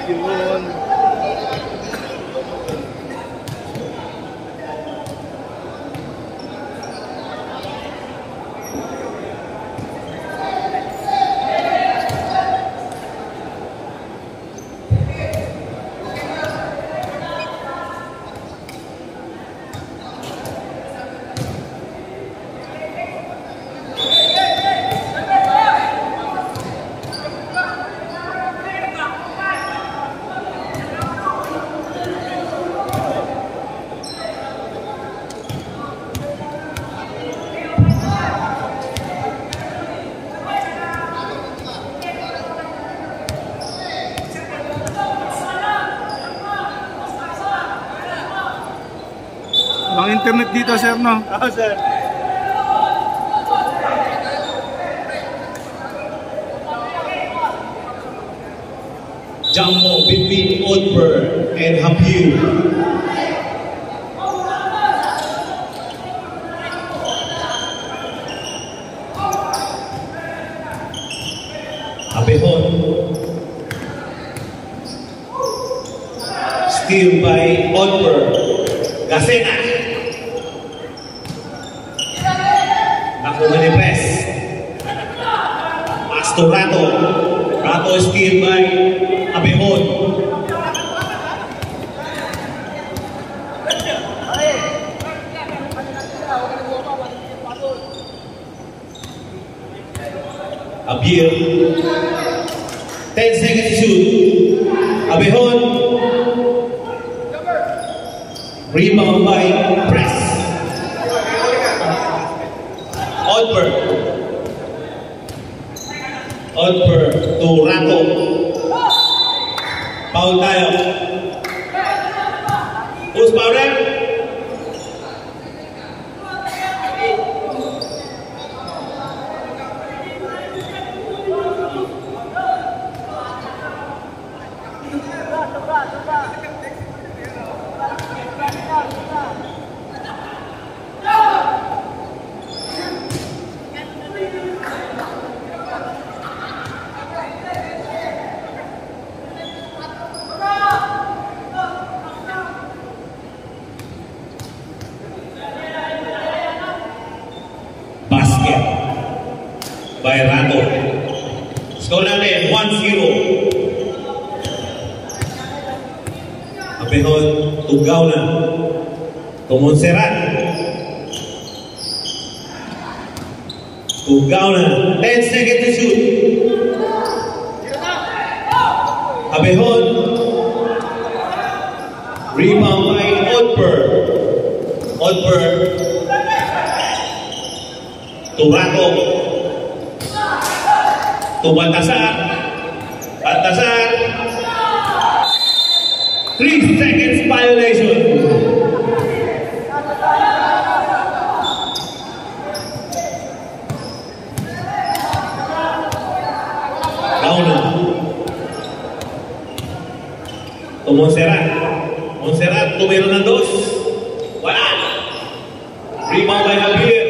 Yun. Ang internet dito, sir, no? Oo, sir. Jumbo between Odper and Habib. Abehon. Steal by Odper. Gasena. Nakuha ni Press. Pass to Rato. Rato steal by Abehon. Abir. 10 seconds to shoot. Abehon. Rebound by Press. Odper. Odper to Rato. Foul tayo. Who's foul rep? Basket by Rato. Score natin 1-0. Abehon, tugaw na. Tumonserrat. Tugaw na. 10 seconds to shoot. Abehon. Rebound by Odper. Odper. To Rato. To Baltasar. Baltasar. 3 seconds violation. Gauna. To Montserrat. Montserrat tumiro ng 2. Wala. Rebound by Javier.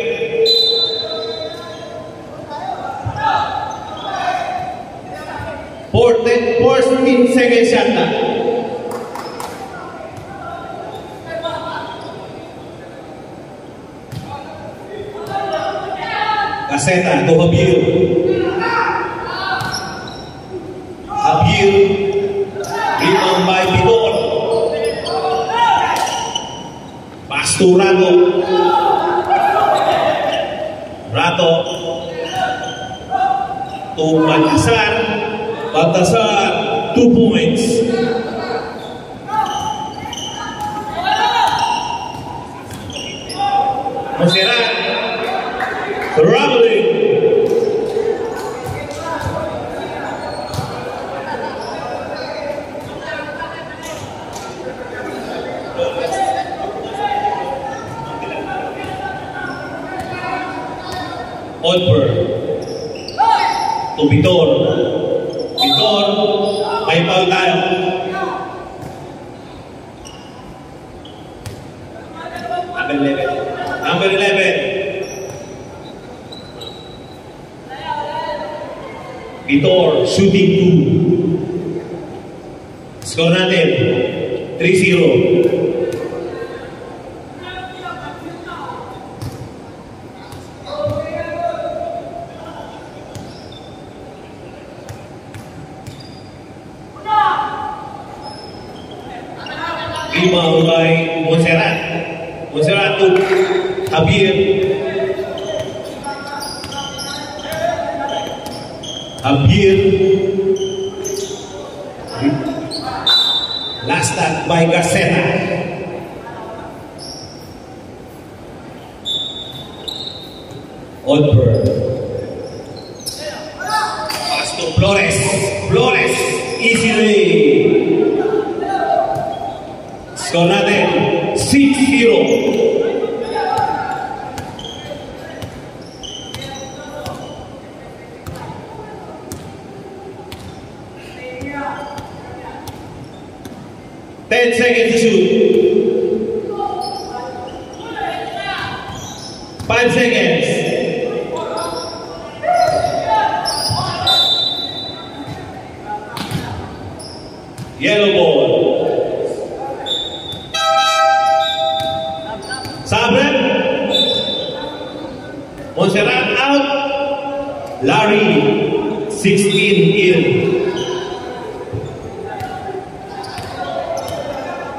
14 seconds shot na. Gaseta to Javier. Javier. Rebound by Vitor. Pass to Rato. Rato. To Baltasar. Baltasar, 2 points. Montserrat, traveling. Odper, to Vitor. Vitor, may foul tayo. Number 11. Vitor, shooting 2. Score natin, 3-0. Rebound by Montserrat. Montserrat to Javier. Javier. Last touch by Garceta. Olper. Pass to Flores. Flores. Easy lay. Score natin, 6-0. Ten seconds to shoot. 5 seconds. Yellow ball. Sabre. Montserrat out. Larry, 16 in.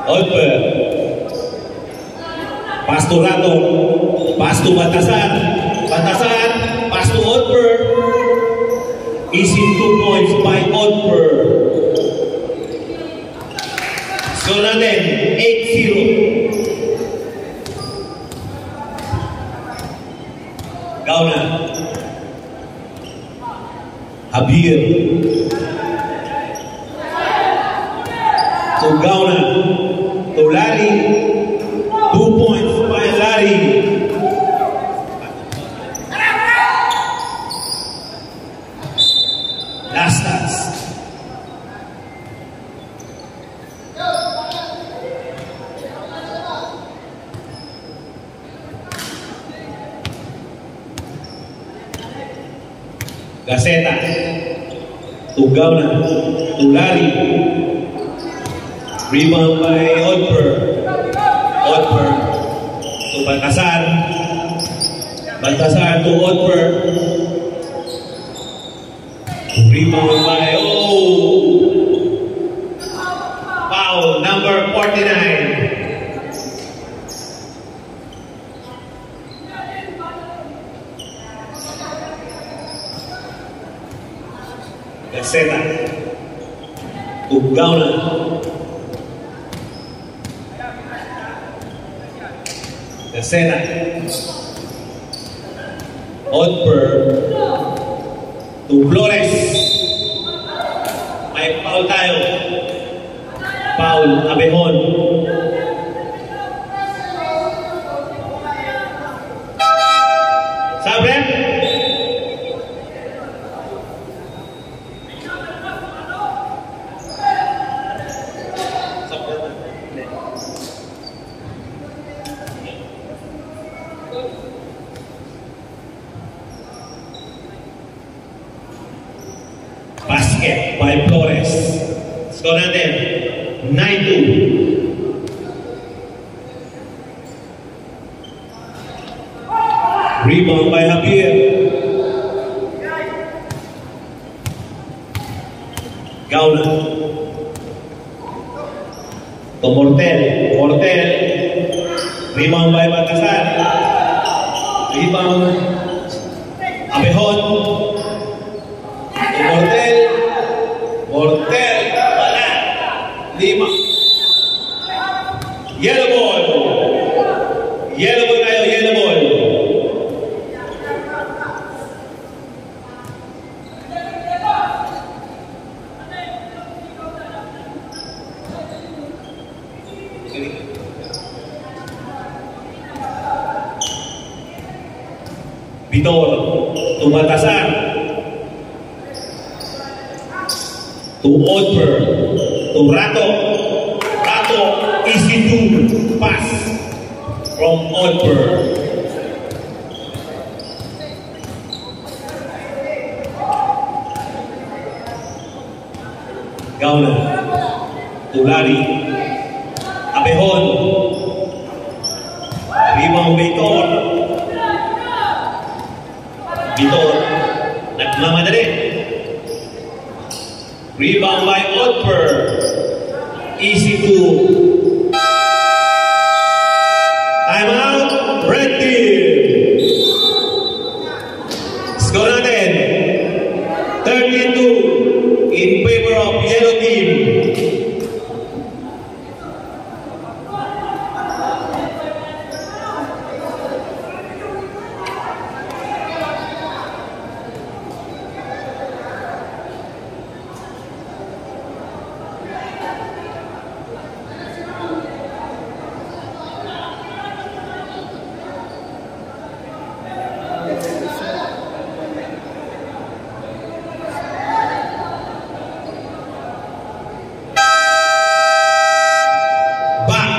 Olper. Pass to Rato. Pass to Batasan. Batasan. Pass to Olper. Easy 2 points by Olper. Score natin, 8-0. Gauna. Javier. To Gauna. To Larry. 2 points by Larry. Last touch. Garceta. To Gauna. To Larry. Rebound by Olper. Olper. To Baltasar. Baltasar to Olper. Rebound by foul number 49. Garceta. To Gauna. Garceta. Olper. To Flores. May foul tayo. Foul, Abehon. Sabre. Basket by Flores. Score natin, 9-2. Rebound by Javier. Gauna. To Mortel. Mortel. Rebound by Baltasar. Rebound. Abehon. To Mortel. Mortel. Wala. 5. Yellow ball. Yellow ball tayo. Yellow ball. Vitor. To Baltasar. To Olper. To Rato. Rato. Easy to pass from Olper. Gauna. To Tulari. Abehon. Rebound Vitor. Vitor. Nagmamadali. Rebound by Otper. Easy to. Timeout. Red team. Score natin. 32 in favor of yellow team.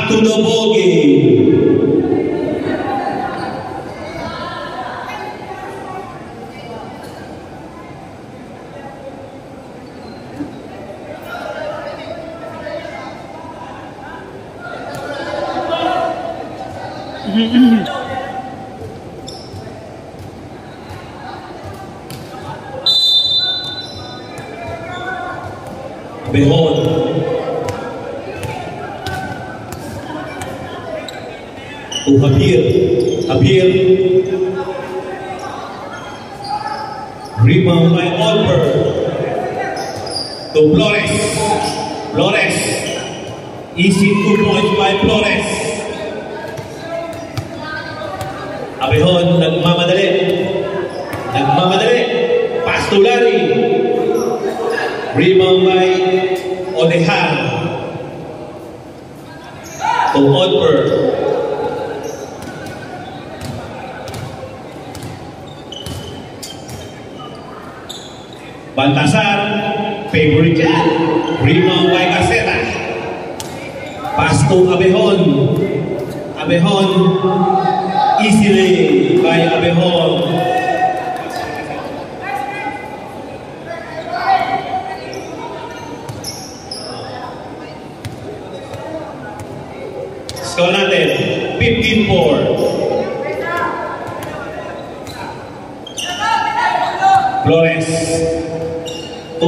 To the ball game. Behold. To Javier. Rebound by Olper. To Flores. Easy 2 points by Flores. Abehon nagmamadali. Pass to Larry. Rebound by Odejar. To Olper. Baltasar, favorite. Rebound by Caseta. Pass to Abehon. Easily by Abehon. Score natin, 15-4. Flores. To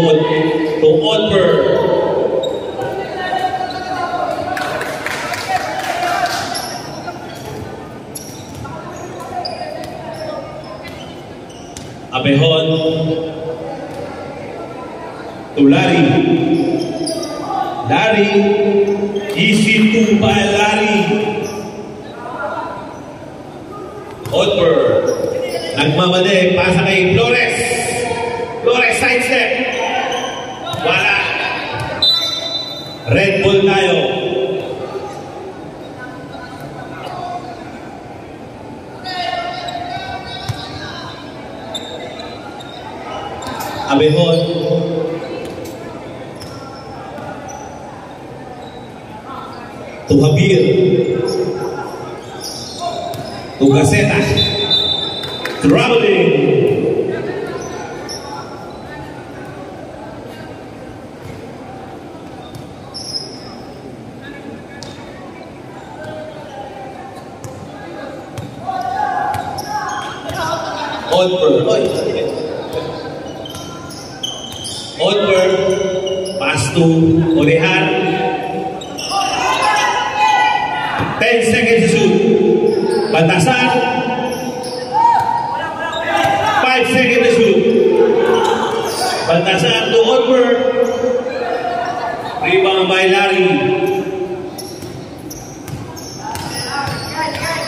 Olper. Abehon. To Larry. Easy 2 by Larry. Olper. Nagmamadali. Pasa kay Flores. Side step. Wala. Red ball tayo. Abehon. To Javier. To Caseta. Traveling. Olper, pass to Odejar. 10 seconds to shoot. Baltasar. 5 seconds to shoot. Baltasar to Olper. Rebound by Larry.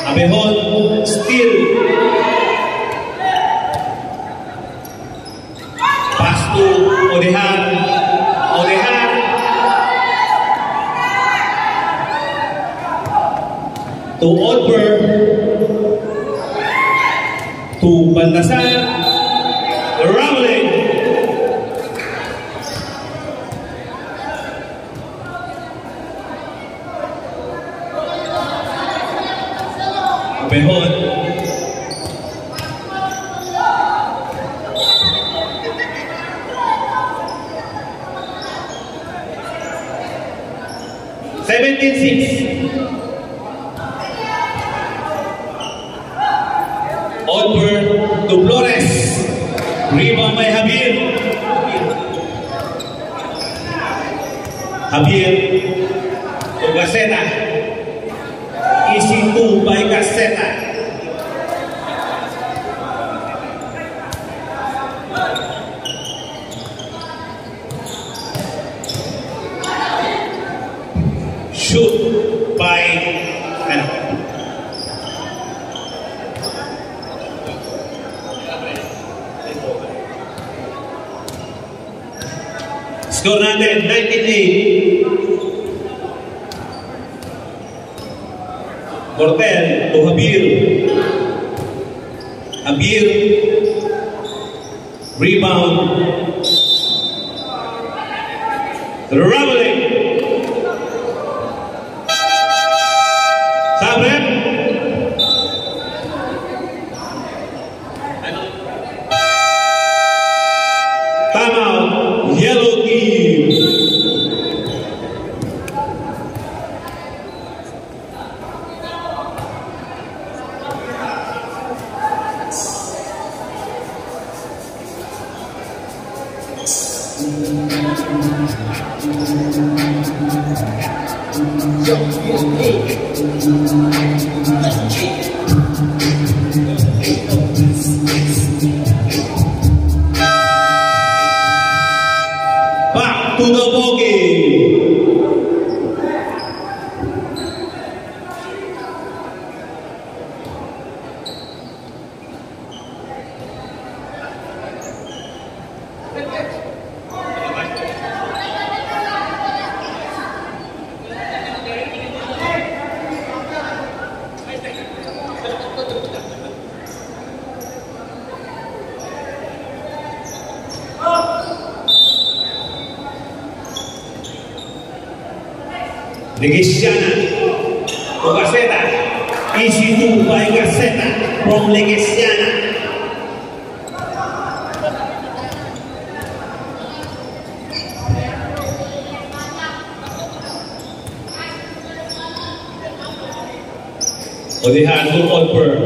Abehon, steal. To Odejar. To Olper. To Baltasar. Rowling. Abehon. 17-6. Odper to Flores. Rebound by Javier. Javier to Gaceta. Easy 2 by Gaceta. Shoot by score natin 19-8. Cortel to Javier. Javier rebound. Traveling. Sabre. Timeout. Yellow team. Back to the ball game. Legesiana to Gaceta. Easy 2 by Gaceta from Legesiana. Odihan to Odper.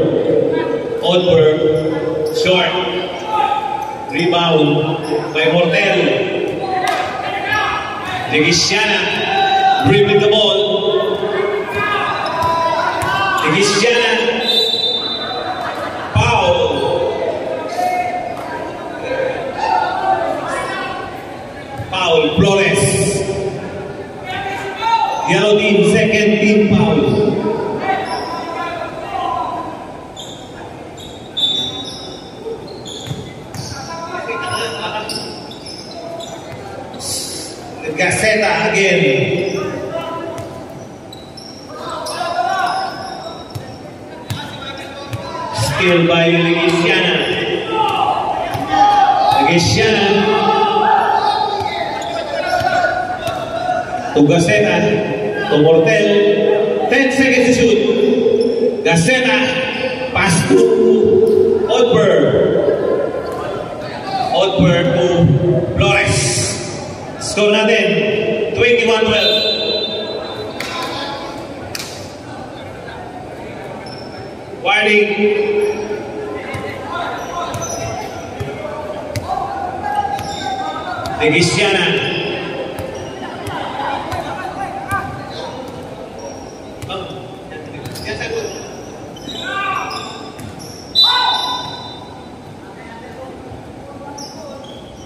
Odper short. Rebound by Mortel. Legesiana dribbling the ball. Legesiana. Foul. Foul. Flores. Yellow team, second team foul. Gaceta again. Skill by Legesiana. Legesiana to Gaceta to Mortel. 10 seconds to shoot. Gaceta pass to Odper. Odper to Flores. Score natin 21-12. Warning. Legesiana.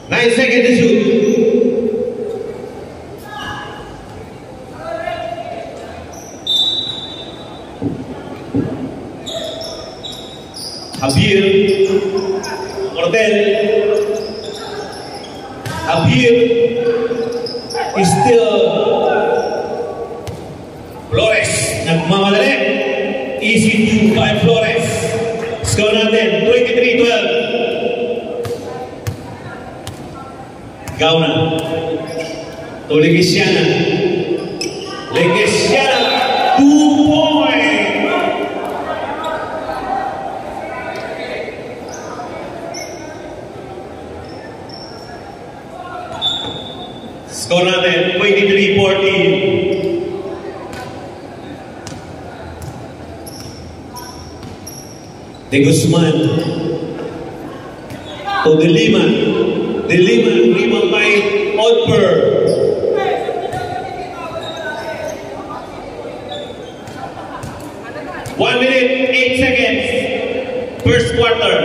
Nine seconds to shoot. Javier, Cortel. Javier is still Flores. Nagmamadali. Easy 2 by Flores. Score natin 23-12. Gauna to Legesiana. Legesiana 2 points. Score natin 23-14. De Guzman to De Lima. De Lima, rebound by Odper. One minute, 8 seconds. First quarter.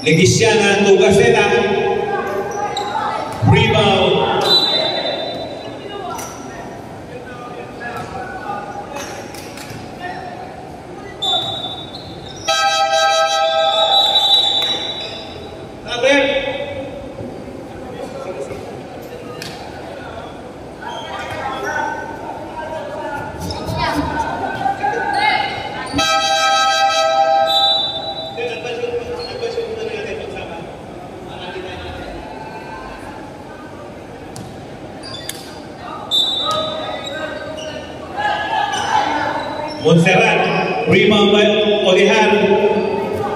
Legisiana to Gaceta. Rebound. Montserrat, rebound by Olihan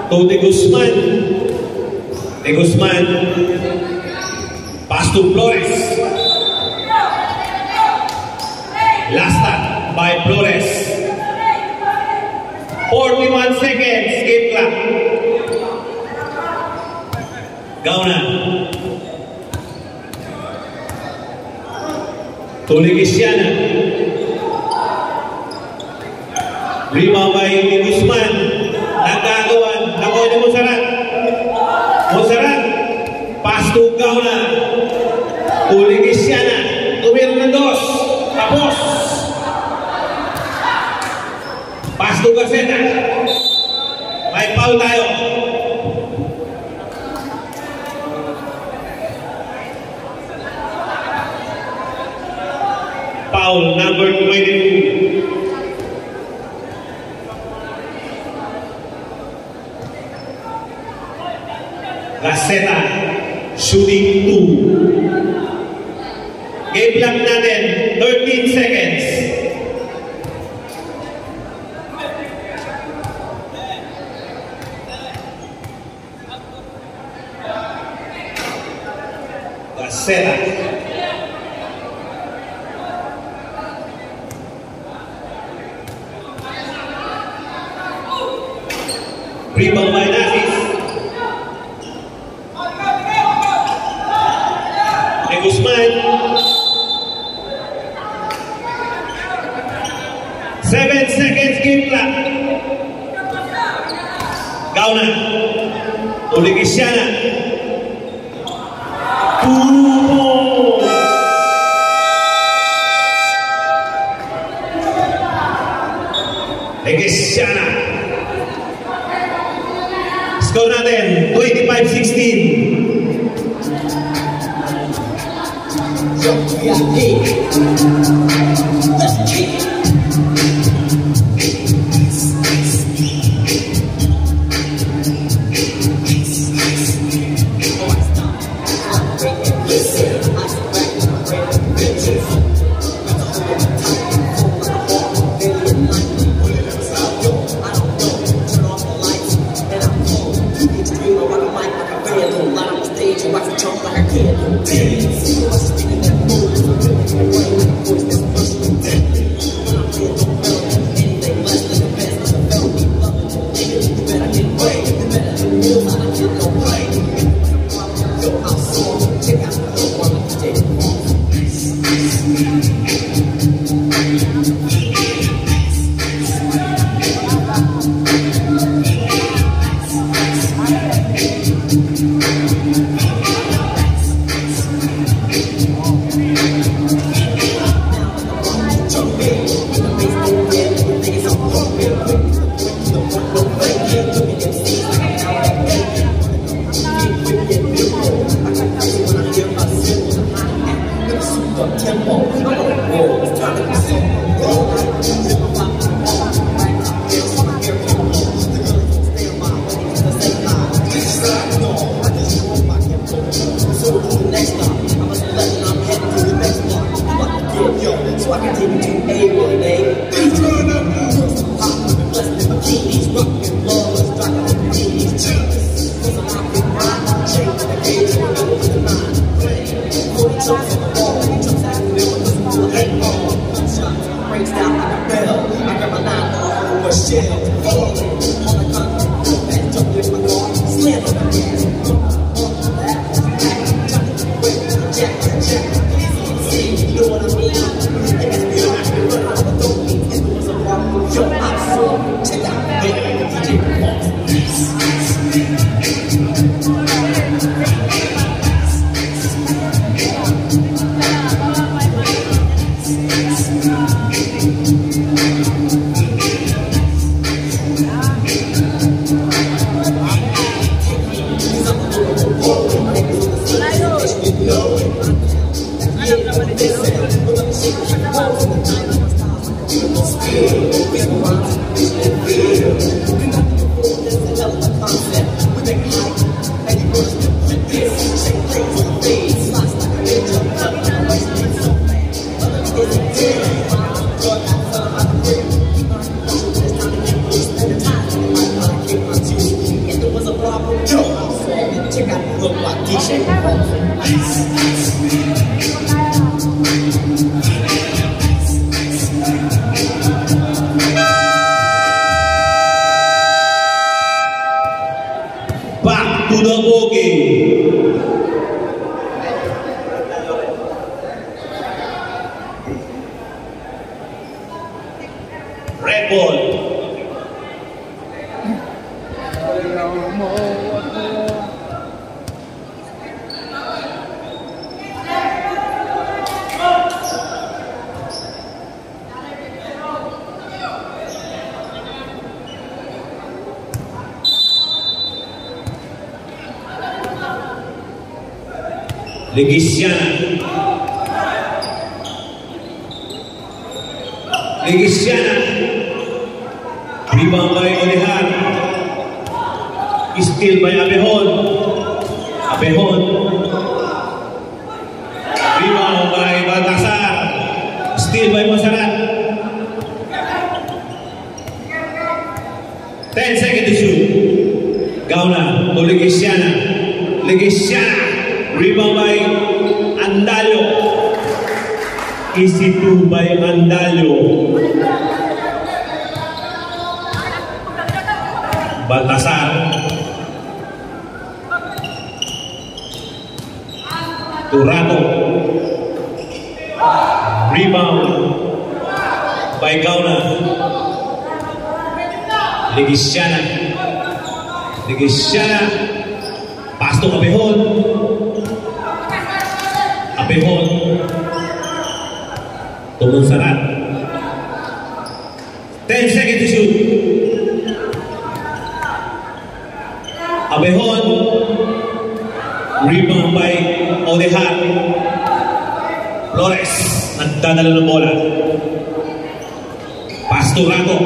to De Guzman. De Guzman, pass to Flores. Last stop by Flores. 41 seconds, game clock. Gauna. To Legisiana. Rebound by De Guzman. Nagagawan. Nakuha ni Montserrat. Montserrat. Pass to Gauna. To Legisiana. Tumira ng dos. Tapos. Pass to Gaceta. May foul tayo. Foul number 22. Gaceta, shooting 2. Game clock natin, 13 seconds. Gaceta. Rebound by Nazis. Guzman. 7 seconds game clock. Gauna. Legisiana. Legisiana. Score natin 25-16. Let's kick it. Breaks down Red ball. Legisiana. Legisiana. Rebound by Olehan. Steal by Abehon. Abehon. Rebound by Baltasar. Steal by Monserrat. 10 seconds to shoot. Gauna to Legisiana. Legisiana. Rebound by Andalio. Easy 2 by Andalio. Baltasar. Turato. Rebound by Gauna. Legisiana. Legisiana. Pass to Abehon. Abehon. To Monserrat. 10 seconds to shoot. Abehon. Rebound by Olehan. Flores. Nagdadala ng bola. Pass to Rato.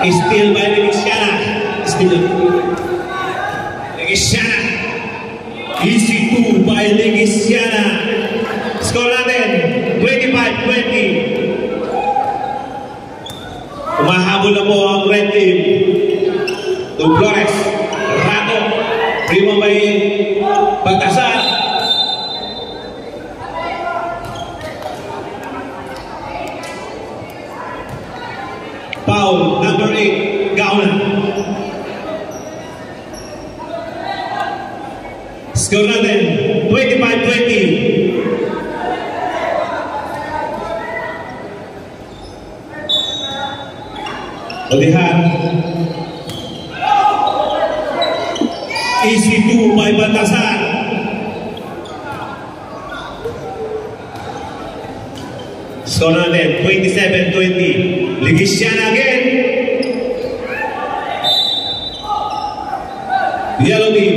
Steal by Legisiana. Steal. Legisiana. Easy 2 by Legisiana. Score natin, 25-20. Umahabol na po ang red team. To Flores. Rato. Rebound by Baltasar. Foul, number 8, Gauna. Score natin, 25-20. Olehan. Easy 2 by Baltasar. Score natin, 27-20. Legisiana again. Yellow team.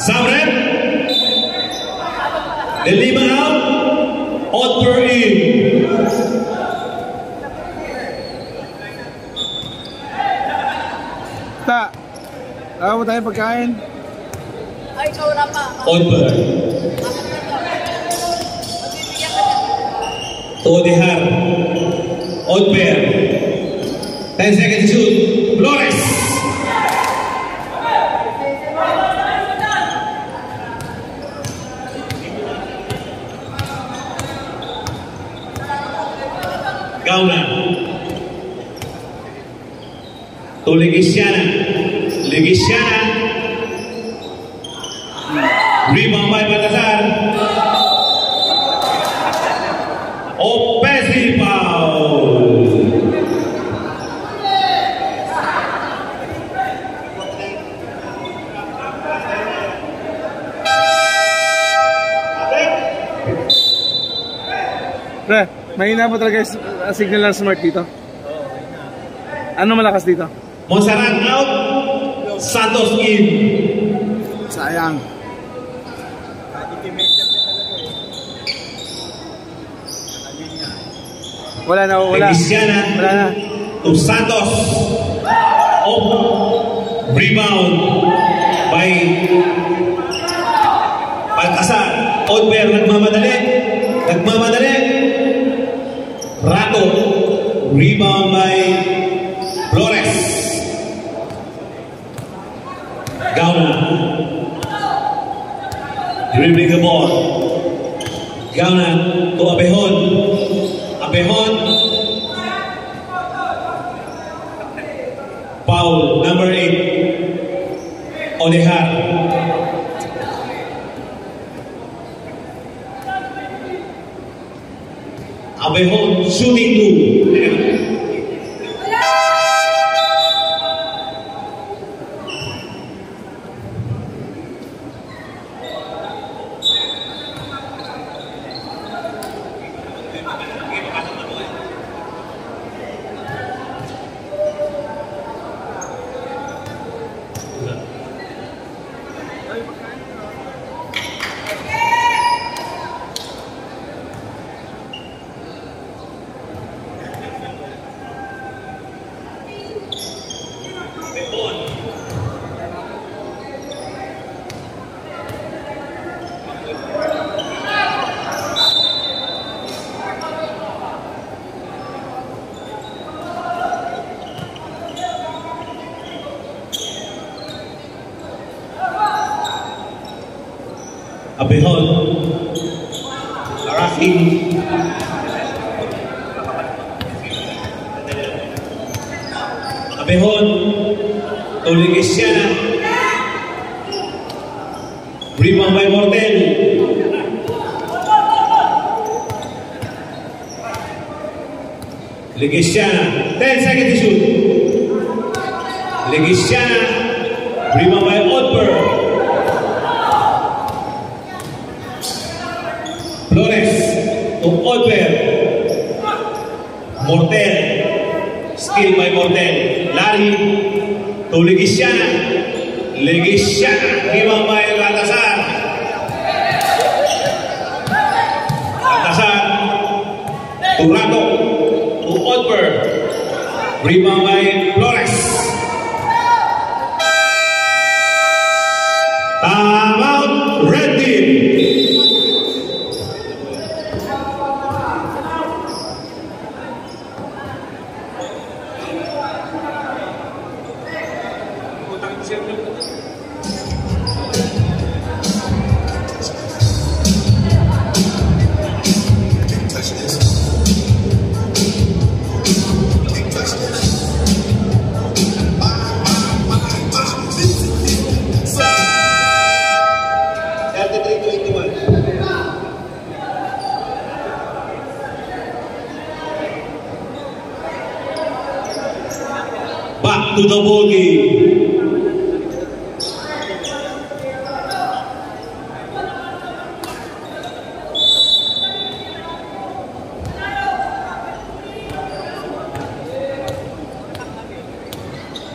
Sabret. The lima out. Otper in. Tama mo tayo pagkain? Ay, ikaw na pa. Otper. Todehar. Otper. 10 seconds to shoot. Flores. Gauna. To Legisiana. Legisiana. Rebound by Baltasar. Offensive foul. Pre, mahina po talaga yung signal ng smart dito. Ano malakas dito? Monserrat out. Santos in. Sayang. Wala na, wala. Legisiana. Wala na. To Santos. Off. Rebound by Baltasar. Otper nagmamadali. Nagmamadali. Rato. Rebound by Flores. Gauna. Dribbling the ball. Gauna to Abehon. Abehon. Foul, number 8. Olehan. Abejón shooting 2. Abejón Arafin Abejón Oligesiana Rebound by Mortel Legesiana 10 seconds to shoot Legesiana Rebound by Otper Flores to Otper Mortel steal by Mortel Larry to Legesiana rebound by Baltasar to Rato to Otper rebound by Flores timeout red team. Back to the ball game.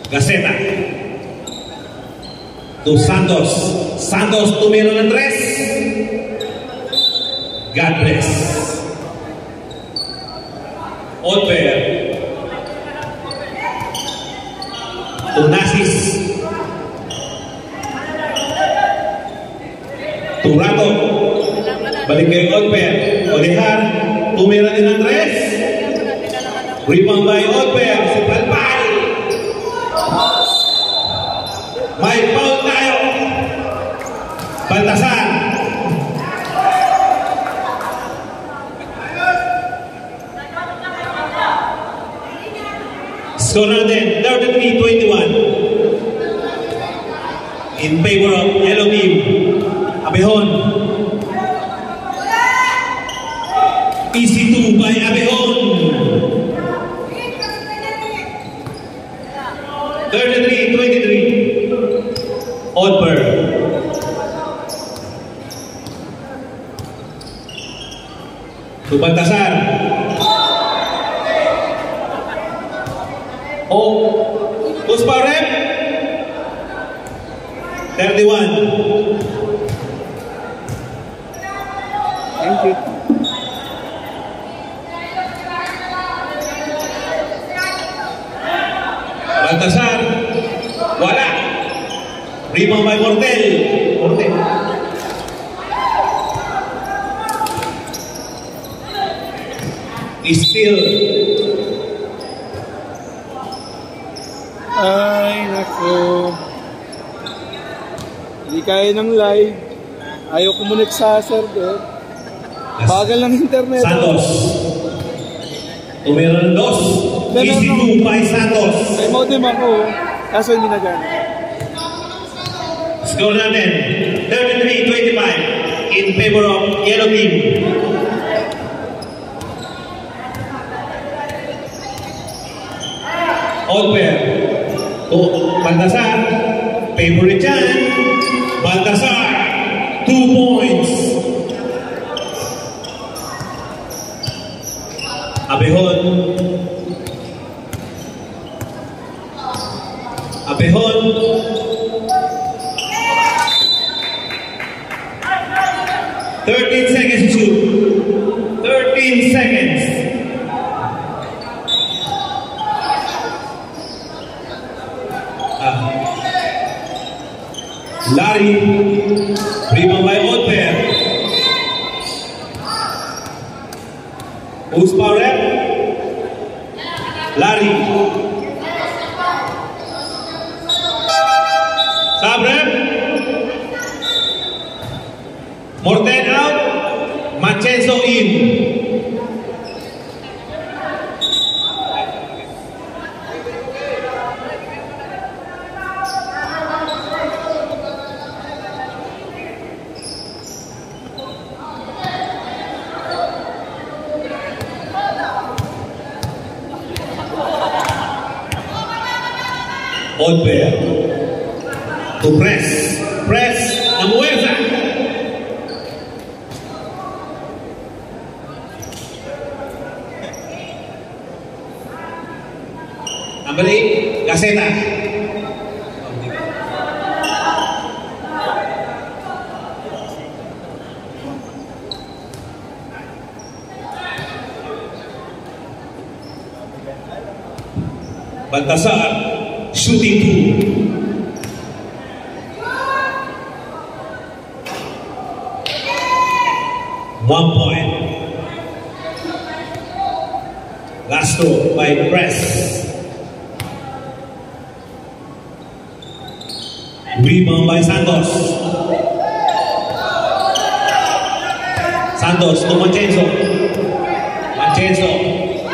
Gaceta to Santos tuvieron el 3. God bless. Otper to Nasis to Rato balik kay Otper Odejar tumira din ng 3. Rebound by Otper si Palpal. May foul tayo. Baltasar. Score natin 33-21 in favor of Yellow Team. Abejón. EC2 by Abejón. 33-23. Otper. To Baltasar. Who's power rep? 31. Thank you. Baltasar. Wala. Rebound by Mortel. Still. Ay, nako. Hindi kaya ng live. Ayaw kumunit sa server. Bagal ng internet. Santos. Tumira ng 2. EC2 by Santos. May modem ako. Kaso hindi na gano'n. Score natin 33-25 in favor of Yellow Team. Odd pair. To Baltasar. Favorite yan. Baltasar. 2 points. Abehon. Abehon. "13 seconds to shoot. 13 seconds. Larry. Rebound by Odd pair. Who's power rep? Larry. Sub rep. Morten out. Machenzo in. Odd pair. To press. Press. Namueza. Number 8. Gaceta. Baltasar. Shooting 2. One point. Gasto by press. Rebound by Santos. Santos to Machenzo. Machenzo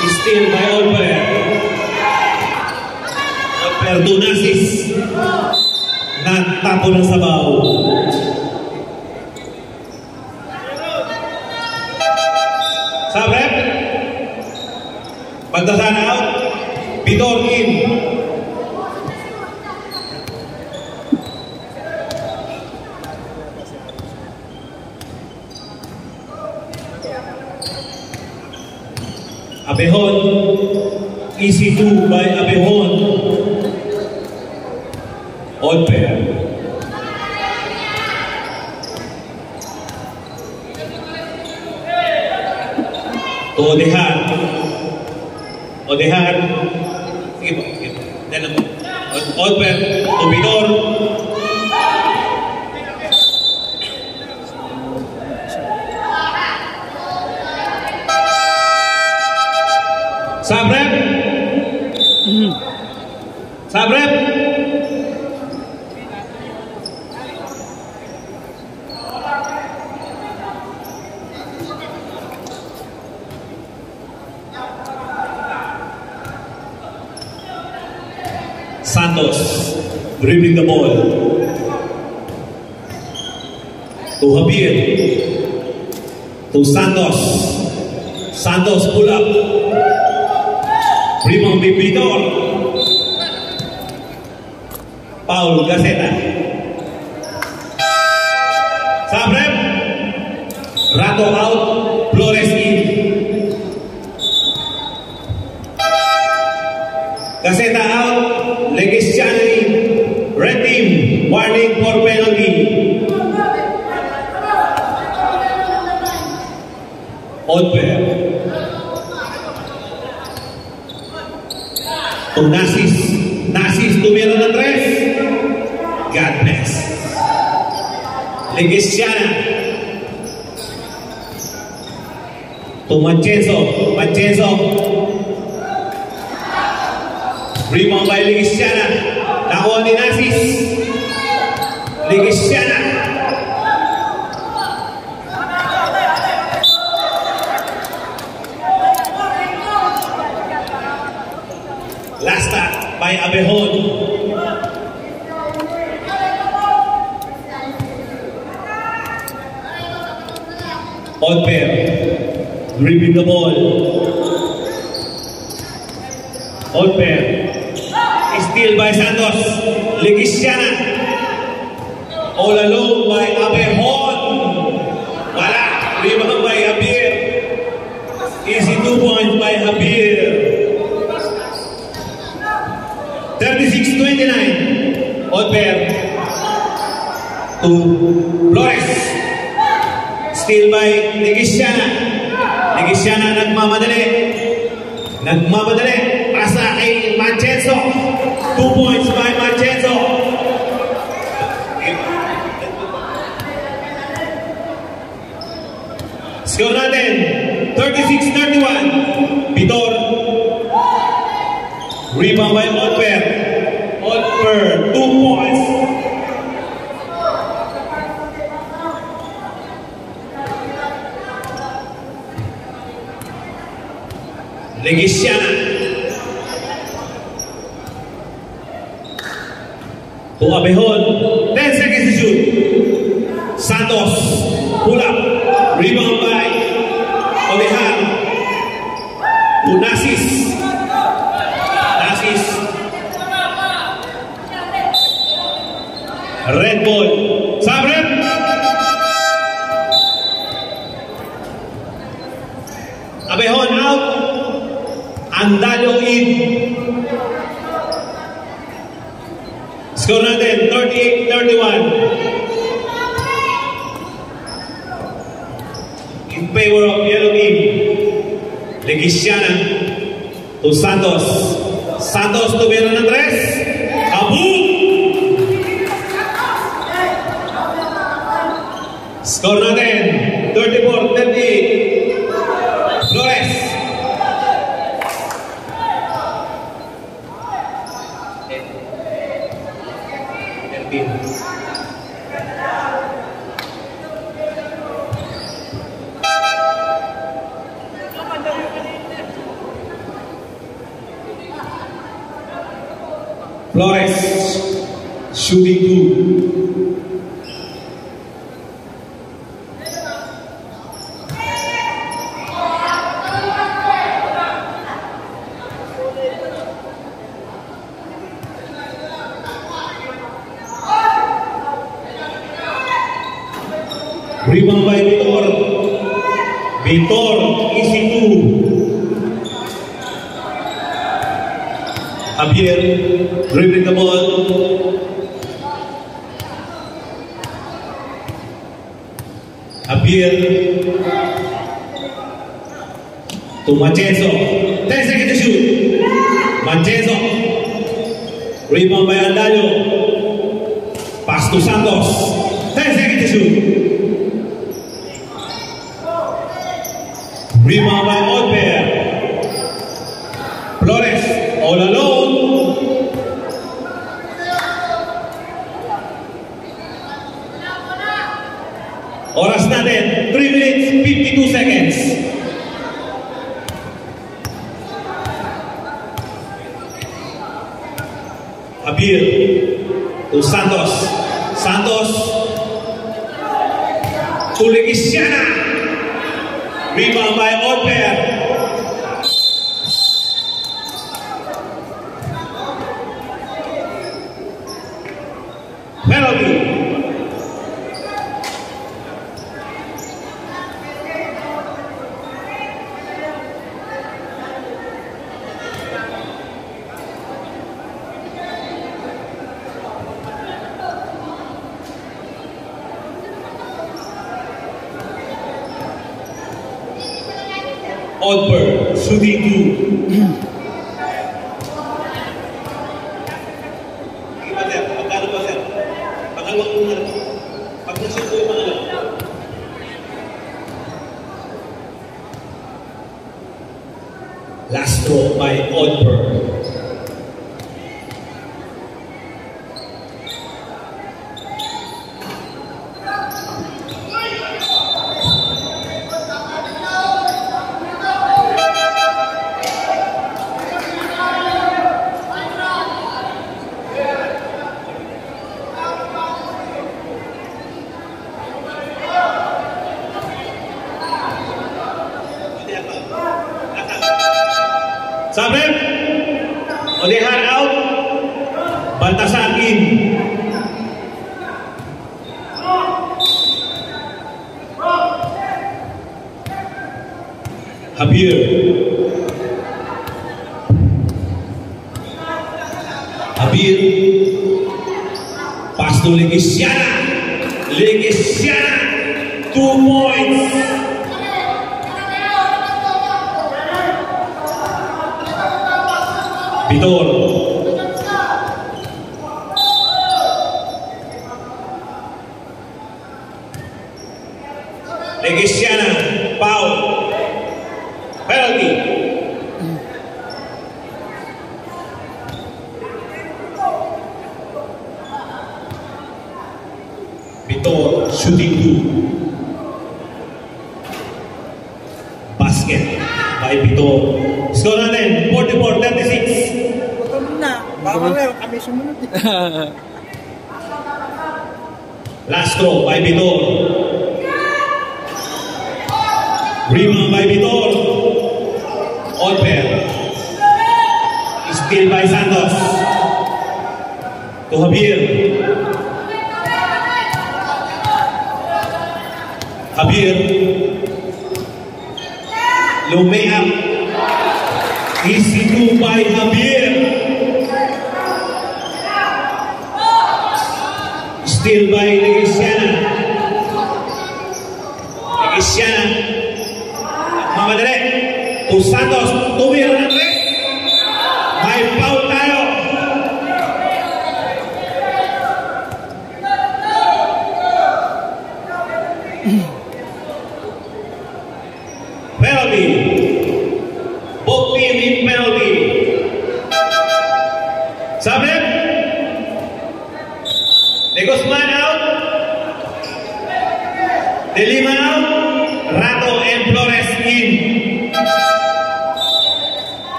is still by Odd pair. Odd pair to Nasis. Nagtapo ng sabaw. Sabrep. Baltasar out. Bidor in. Abehon. Easy 2 by Abehon. Odd pair. To Odehan. Odehan. Sige po. Sige po. Odd pair. To Bidor. Sabrep. Sabrep. Santos dribbling the ball to Javier, to Santos. Santos pull up. Rebound by Bidor. Paul Gaceta. Sabrep. Rato out. Flores in. Gaceta out. Legestiana in. Red team. Warning for penalty. Odd pair. To Nasis. Nasis tumira ng 3. God bless. Legestiana. To Machenzo. Machenzo. Rebound by Legestiana. Nakuha ni Nasis. Legestiana. Last stop by Abehon. Odd pair. Dribbling the ball. Odd pair. Still by Santos. Legisiana. All alone by Abehon. Wala. Rebound by Javier. Easy 2 points by Javier. 36-29. Odd pair. To Flores. Still by Legisiana. Legisiana nagmamadali. Pasa kay Mancenzo. 2 points by Mancenzo. Score natin 36-31. Vitor. Rebound by Otper. 2 points. Legisiana. To Abehon. 10 seconds to shoot. Santos. Pull up. Rebound by Olehan. To Nasis. Red ball. Sabrem. Abehon out. Andalio in. Score natin 38-31. In favor of yellow team. Legisiana to Santos. Santos tumira ng 3. Kabul! Score natin 34-30. Flores. Flores shooting 2. Rebound by Vitor. Vitor, easy 2. Javier dribbling the ball. Javier to Mancenzo. 10 seconds to shoot. Mancenzo. Rebound by Andalio. Pass to Santos. 10 seconds to shoot. Rebound by Otper. Flores all alone. Oras natin 3 minutes 52 seconds. Javier to Santos. Santos to Legisiana. Rebound by Otper. Penalty. Otper shooting 2. Last throw by Otper. Sabrem, Olehan out. Baltasar in. Javier. Javier. Pass to Legisiana. Legisiana. 2 points. Vitor. Legisiana. Foul. Penalty. Vitor shooting 2. Basket by Vitor. Score natin 44-36. Baka kami sumunod. Last throw by Vitor. Rebound by Vitor. On pair. Steal by Santos. To Javier. Javier. Low up. Easy 2 by Javier. Steal by Legisiana. Legisiana. Mamadali. To Santos. Tumira ng tres. May foul tayo. Penalty. Both team in penalty. Sabit. De Guzman out. De Lima out. Rato and Flores in.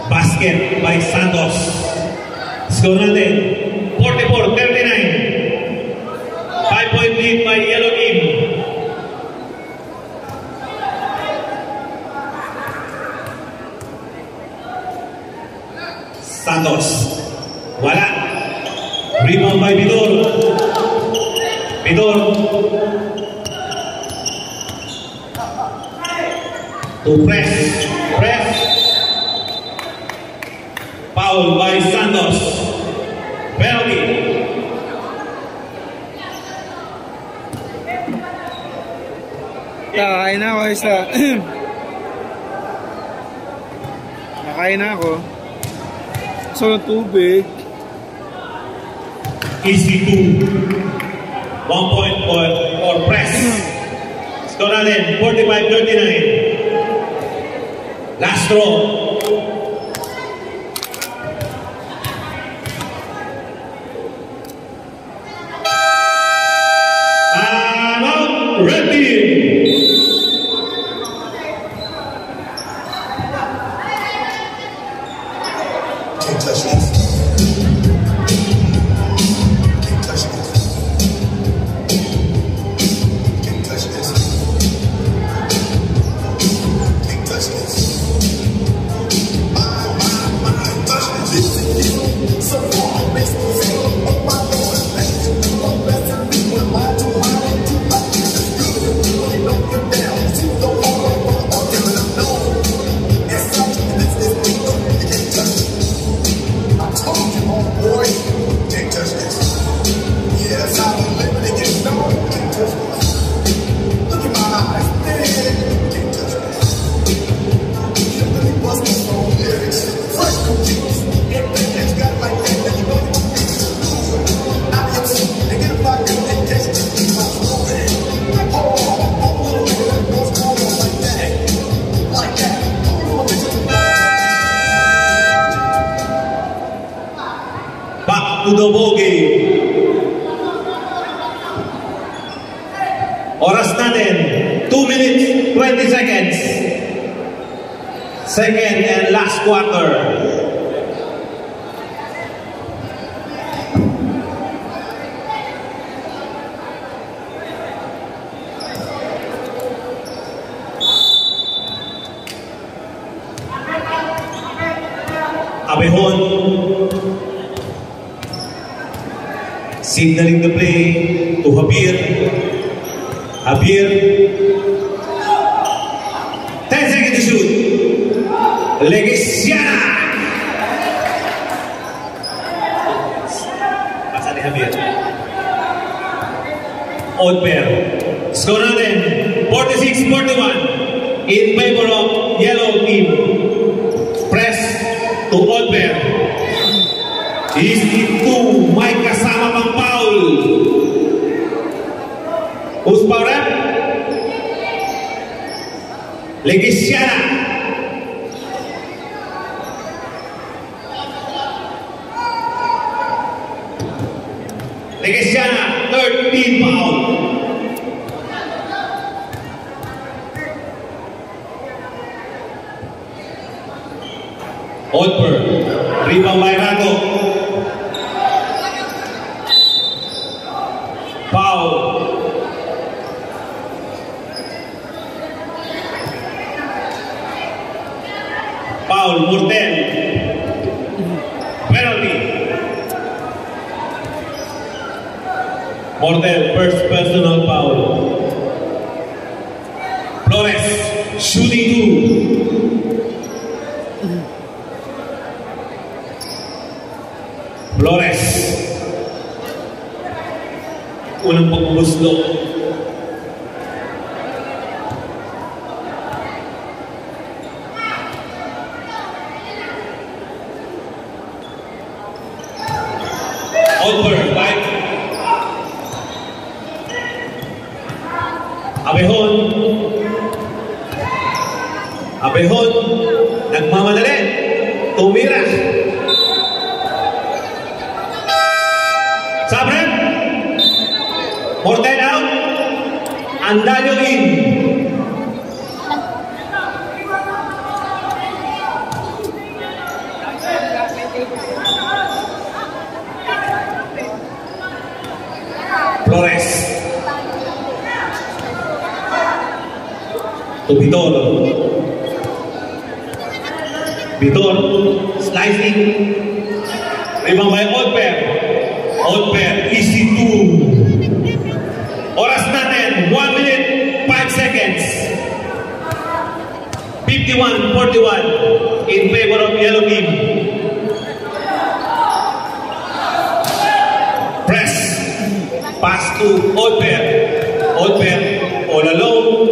Basket by Santos. Score natin 44-39. 5-point lead by Yellow Team. Santos. Wala. Rebound by Vitor. Vitor. To press. Press. Foul by Santos. Penalty. Nakain na ako isa. Nakain na ako. So, tubig. Easy 2. 1 point for press. Score natin 45-39. Last throw. Red team. Can't touch this. Can't touch this. Can't touch this. Can't touch this. My, touch this. So far, makes me feel oh my Lord, thank you. I'm better than my mind to mind. Don't 20 seconds. Second and last quarter. Abejón signaling the play to Javier. Javier, 10 seconds to shoot. Legesiana. Pasa ni Javier. Odd pair. Score natin 46-41 in favor of yellow team. Press to odd pair. Is itu may kasama pang foul. Who's foul rep? Legesiana. Legesiana, 13 foul. Odper, rebound by Rato. Foul. Foul, Murtel. Penalty. Murtel, first personal foul. Flores, shooting two. Flores. Unang pagbubusto. Odper, right? Abejón. Abejón. Nagmamadali. Tumira. Sabran. Mortel out. Andalio in. Flores. To Vitor. Vitor. Slicing. Rebound by Odper. Odper. Easy two. Oras natin, 1 minute, 5 seconds. 51-41 in favor of yellow team. Press. Pass to Odper. Odper all alone.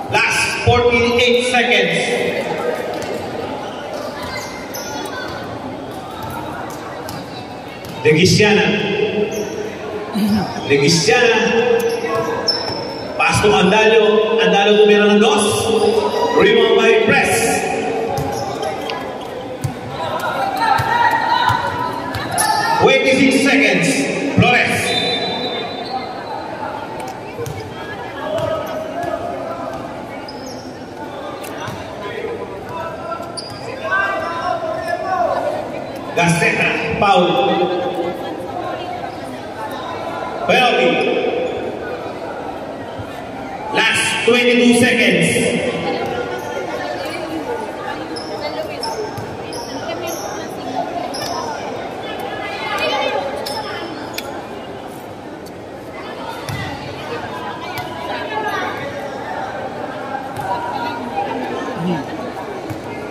Last 48 seconds. Legesiana. Legesiana. Pass to Andalio. Andalio tumira ng dos. Rebound by Press. Wait 6 seconds. Flores. Gaceta. Foul. Penalty. Last 22 seconds.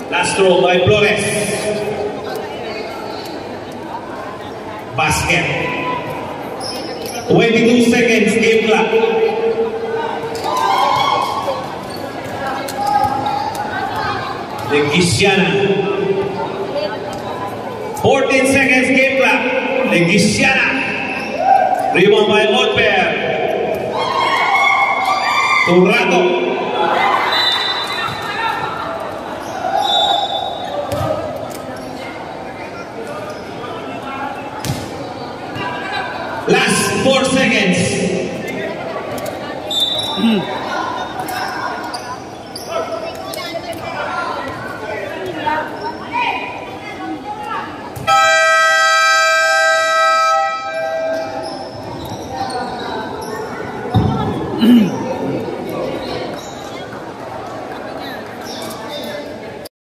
Last throw by Flores. Basket. 22 seconds game clock. Legesiana. 14 seconds game clock. Legesiana. Rebound by Odper. To Rato. Last 4 seconds.